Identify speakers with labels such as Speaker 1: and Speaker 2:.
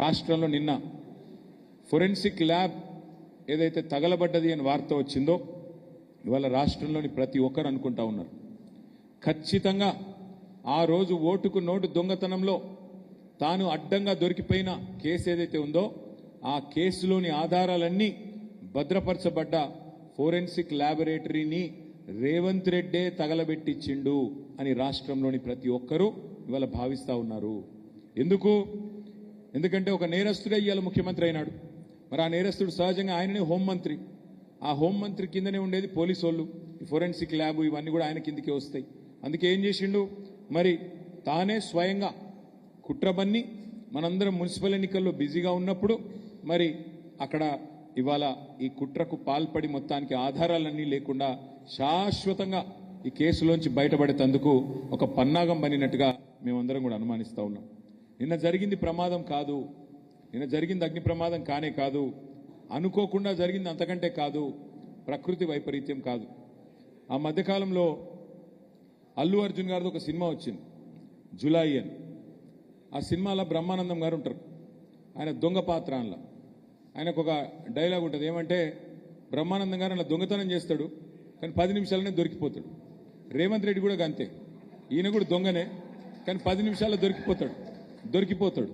Speaker 1: రాష్ట్రంలో నిన్న forensic lab ఏదైతే తగలబడ్డది అని వార్త వచ్చిందో ఇవాళ రాష్ట్రంలోని ప్రతి ఒక్కరు అనుకుంటా ఉన్నారు ఖచ్చితంగా ఆ రోజు ఓటుకు నోటు దొంగతనంలో తాను అడ్డంగా దొరికిపోయిన కేసు ఏదైతే ఉందో ఆ కేసులోని ఆధారాలన్నీ భద్రపరచబడ్డ ఫోరెన్సిక్ ల్యాబొరేటరీని రేవంత్ రెడ్డే తగలబెట్టించిండు అని రాష్ట్రంలోని ప్రతి ఒక్కరూ ఇవాళ భావిస్తా ఉన్నారు. ఎందుకంటే ఒక నేరస్తుడే ఇవాళ ముఖ్యమంత్రి అయినాడు. మరి ఆ నేరస్తుడు సహజంగా ఆయననే హోంమంత్రి. ఆ హోంమంత్రి కిందనే ఉండేది పోలీసు వాళ్ళు. ఈ ఫోరెన్సిక్ ల్యాబ్ ఇవన్నీ కూడా ఆయన కిందకే వస్తాయి. అందుకే ఏం చేసిండు, మరి తానే స్వయంగా కుట్రబన్ని మనందరం మున్సిపల్ ఎన్నికల్లో బిజీగా ఉన్నప్పుడు మరి అక్కడ ఇవాళ ఈ కుట్రకు పాల్పడి మొత్తానికి ఆధారాలన్నీ లేకుండా శాశ్వతంగా ఈ కేసులోంచి బయటపడేందుకు ఒక పన్నాగం బనినట్టుగా మేమందరం కూడా అనుమానిస్తా ఉన్నాం. నిన్న జరిగింది ప్రమాదం కాదు, నిన్న జరిగింది అగ్ని ప్రమాదం కానే కాదు, అనుకోకుండా జరిగింది అంతకంటే కాదు, ప్రకృతి వైపరీత్యం కాదు. ఆ మధ్యకాలంలో అల్లు అర్జున్ గారిది ఒక సినిమా వచ్చింది జులై అని. ఆ సినిమాలో బ్రహ్మానందం గారు ఉంటారు. ఆయన దొంగ పాత్ర. అందులో ఆయనకు ఒక డైలాగ్ ఉంటుంది, ఏమంటే బ్రహ్మానందం గారు అలా దొంగతనం చేస్తాడు కానీ 10 నిమిషాలనే దొరికిపోతాడు. రేవంత్ రెడ్డి కూడా అంతే, ఈయన కూడా దొంగనే కానీ 10 నిమిషాల్లో దొరికిపోతాడు.